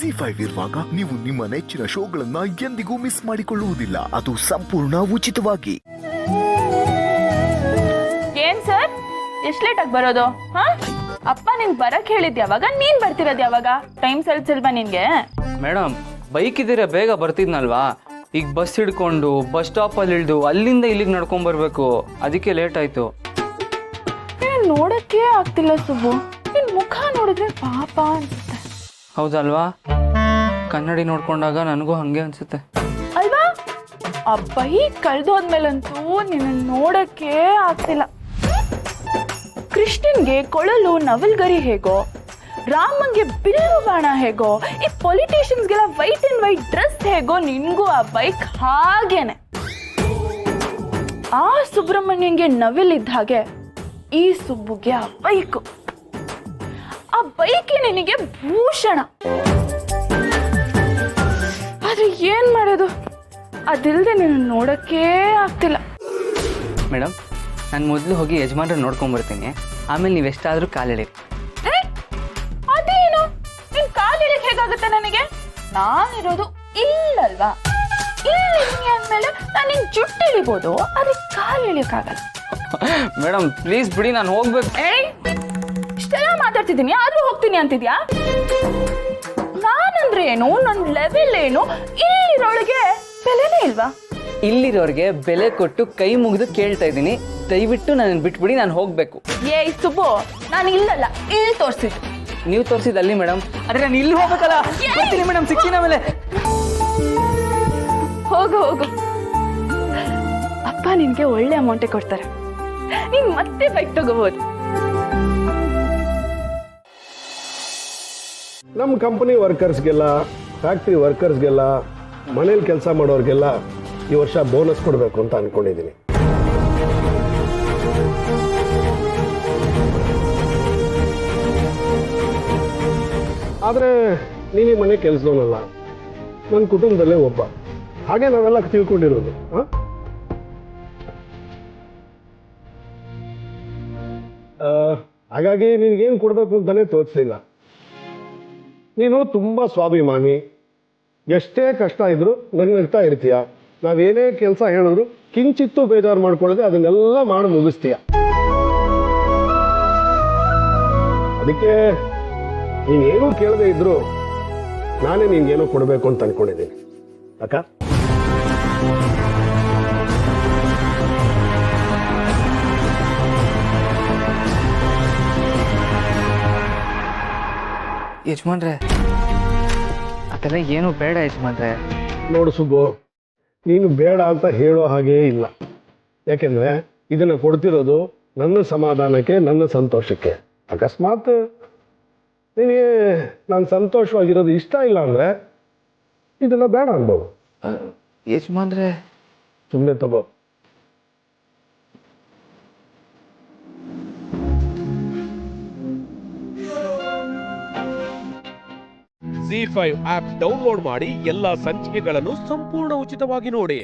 ಜಿ5 ಇರುವಾಗ ನೀವು ನಿಮ್ಮ ನೆಚ್ಚಿನ ಶೋಗಳನ್ನ ಎಂದಿಗೂ ಮಿಸ್ ಮಾಡಿಕೊಳ್ಳುವುದಿಲ್ಲ. ಅದು ಸಂಪೂರ್ಣ ಉಚಿತವಾಗಿ. ಏನ್ ಸರ್, ಎಷ್ಟ್ ಲೇಟ್ ಆಗಿ ಬರೋದು? ಅಪ್ಪ ನಿನ್ ಬರಕ್ ಹೇಳಿದ್ ಯಾವಾಗ, ನೀನ್ ಬರ್ತಿರೋದ್ ಯಾವಾಗ? ಟೈಮ್ ಸಲ್ಸಲ್ವಾ ನಿನ್ಗೆ? ಮೇಡಮ್, ಬೈಕ್ ಇದ್ದೀರಾ ಬೇಗ ಬರ್ತಿದ್ನಲ್ವಾ. ಈಗ ಬಸ್ ಹಿಡ್ಕೊಂಡು ಬಸ್ ಸ್ಟಾಪ್ ಅಲ್ಲಿ ಇಳಿದು ಅಲ್ಲಿಂದ ಇಲ್ಲಿಗೆ ನಡ್ಕೊಂಡ್ ಬರ್ಬೇಕು, ಅದಕ್ಕೆ ಲೇಟ್ ಆಯ್ತು. ನೋಡಕ್ಕೆ ಆಗ್ತಿಲ್ಲ ಸುಬ್ಬು, ನಿನ್ ಮುಖ ನೋಡಿದ್ರೆ ಪಾಪ ಅನ್ಸುತ್ತೆ. ಹೌದಲ್ವಾ? ಕನ್ನಡಿ ನೋಡ್ಕೊಂಡಾಗ ನನಗೂ ಹಂಗೆ ಅನ್ಸುತ್ತೆ ಅಲ್ವಾ? ಆ ಬೈಕ್ ಕಳ್ದೋದ್ಮೇಲಂತೂ ನಿನ್ನ ನೋಡಕ್ಕೆ ಆಗ್ತಿಲ್ಲ. ಕೃಷ್ಣನ್ಗೆ ಕೊಳಲು ನವಲ್ಗರಿ ಹೇಗೋ, ರಾಮಂಗೆ ಬಿಲ್ಲು ಬಾಣ ಹೇಗೋ, ಈ ಪೊಲಿಟಿಷಿಯನ್ಸ್ಗೆಲ್ಲ ವೈಟ್ ಅಂಡ್ ವೈಟ್ ಡ್ರೆಸ್ ಹೇಗೋ, ನಿನ್ಗೂ ಆ ಬೈಕ್ ಹಾಗೇನೆ. ಆ ಸುಬ್ರಹ್ಮಣ್ಯಂಗೆ ನವಿಲ್ ಇದ್ದ ಹಾಗೆ ಈ ಸುಬ್ಬುಗೆ ಆ ಬೈಕು, ಆ ಬೈಕಿ ನಿನಗೆ ಭೂಷಣ. ಆದ್ರೆ ಏನ್ ಮಾಡೋದು, ಅದಿಲ್ದೆ ನೀನು ನೋಡಕ್ಕೇ ಆಗ್ತಿಲ್ಲ. ಮೇಡಮ್, ನಾನು ಮೊದಲು ಹೋಗಿ ಯಜಮಾನ್ರ ನೋಡ್ಕೊಂಡ್ಬರ್ತೀನಿ, ಆಮೇಲೆ ನೀವು ಎಷ್ಟಾದರೂ ಕಾಲಿಡಿರಿ. ಅದೇನು, ನಿನ್ ಕಾಲಿಡಕ್ ಹೇಗಾಗುತ್ತೆ ನನಗೆ? ನಾನಿರೋದು ಇಲ್ಲಲ್ವಾ? ಇಲ್ಲಿ ಅಂದ್ಮೇಲೆ ನಾನು ನಿನ್ ಜುಟ್ಟು ಇಳಿಬೋದು, ಅದಕ್ಕೆ ಕಾಲು ಇಳಿಯಕ್ಕಾಗಲ್ಲ. ಮೇಡಮ್ ಪ್ಲೀಸ್ ಬಿಡಿ, ನಾನು ಹೋಗ್ಬೇಕು. ಇಷ್ಟೆಲ್ಲ ಮಾತಾಡ್ತಿದ್ದೀನಿ ಆದ್ರೂ ಹೋಗ್ತೀನಿ ಅಂತಿದ್ಯಾ? ನಾನಂದ್ರೆ ಏನು, ನನ್ನ ಲೆವೆಲ್ ಏನು, ಇಲ್ಲಿರೋಳಿಗೆ ಬೆಲೆನೇ ಇಲ್ವಾ? ಇಲ್ಲಿರೋರಿಗೆ ಬೆಲೆ ಕೊಟ್ಟು ಕೈ ಮುಗಿದು ಕೇಳ್ತಾ ಇದ್ದೀನಿ, ದಯವಿಟ್ಟು ನನ್ನ ಬಿಟ್ಬಿಡಿ, ನಾನು ಹೋಗ್ಬೇಕು. ಏಯ್ ಸುಬ್ಬು, ನಾನು ಇಲ್ಲಲ್ಲ, ಇಲ್ಲಿ ತೋರಿಸಿದ್ದು. ನೀವು ತೋರಿಸಿದ ಅಲ್ಲಿ ಮೇಡಮ್, ಆದ್ರೆ ನಾನು ಇಲ್ಲಿ ಹೋಗ್ಬೇಕಲ್ಲ. ಬರ್ತೀನಿ ಮೇಡಮ್, ಸಿಕ್ಕಿನ ಮೇಲೆ. ಹೋಗು ಹೋಗು, ಅಪ್ಪ ನಿನ್ಗೆ ಒಳ್ಳೆ ಅಮೌಂಟೇ ಕೊಡ್ತಾರೆ, ನೀನ್ ಮತ್ತೆ ಬೈಕ್ ತಗೋಬಹುದು. ನಮ್ಮ ಕಂಪನಿ ವರ್ಕರ್ಸ್ಗೆಲ್ಲ, ಫ್ಯಾಕ್ಟ್ರಿ ವರ್ಕರ್ಸ್ಗೆಲ್ಲ, ಮನೇಲಿ ಕೆಲಸ ಮಾಡೋರಿಗೆಲ್ಲ ಈ ವರ್ಷ ಬೋನಸ್ ಕೊಡಬೇಕು ಅಂತ ಅನ್ಕೊಂಡಿದ್ದೀನಿ. ಆದರೆ ನೀನು ಮನೆ ಕೆಲಸದವನಲ್ಲ, ನನ್ನ ಕುಟುಂಬದಲ್ಲೇ ಒಬ್ಬ, ಹಾಗೆ ನಾವೆಲ್ಲ ತಿಳ್ಕೊಂಡಿರೋದು. ಹಾಗಾಗಿ ನಿನ್ಗೇನು ಕೊಡಬೇಕು ಅಂತಾನೆ ತೋರಿಸಿಲ್ಲ. ನೀನು ತುಂಬ ಸ್ವಾಭಿಮಾನಿ, ಎಷ್ಟೇ ಕಷ್ಟ ಇದ್ರೂ ನಗ್ನಗ್ತಾ ಇರ್ತೀಯ. ನಾವೇನೇ ಕೆಲಸ ಹೇಳಿದ್ರು ಕಿಂಚಿತ್ತು ಬೇಜಾರು ಮಾಡ್ಕೊಳ್ಳದೆ ಅದನ್ನೆಲ್ಲ ಮಾಡಿ ಮುಗಿಸ್ತೀಯ. ಅದಕ್ಕೆ ನೀನೇನು ಕೇಳದೆ ಇದ್ರು ನಾನೇ ನಿನ್ಗೇನೋ ಕೊಡಬೇಕು ಅಂತ ಅನ್ಕೊಂಡಿದ್ದೀನಿ ಅಕ್ಕ. ಯಜಮಾನ್ರೆ, ಅದೆಲ್ಲ ಏನು ಬೇಡ ಯಜಮಾನ್ರೆ. ನೋಡು ಸುಬ್ಬು, ನೀನು ಬೇಡ ಅಂತ ಹೇಳೋ ಹಾಗೇ ಇಲ್ಲ. ಯಾಕೆಂದ್ರೆ ಇದನ್ನು ಕೊಡ್ತಿರೋದು ನನ್ನ ಸಮಾಧಾನಕ್ಕೆ, ನನ್ನ ಸಂತೋಷಕ್ಕೆ. ಅಕಸ್ಮಾತ್ ನಿನಗೆ ನಾನು ಸಂತೋಷವಾಗಿರೋದು ಇಷ್ಟ ಇಲ್ಲ ಅಂದರೆ ಇದನ್ನು ಬೇಡ ಅನ್ಬೋದು. ಯಜಮಾನ್ರೆ, ಸುಮ್ಮನೆ ತಗೋ. ಜಿ5 ಆಪ್ ಡೌನ್ಲೋಡ್ ಮಾಡಿ ಎಲ್ಲಾ ಸಂಚಿಕೆಗಳನ್ನು ಸಂಪೂರ್ಣ ಉಚಿತವಾಗಿ ನೋಡಿ.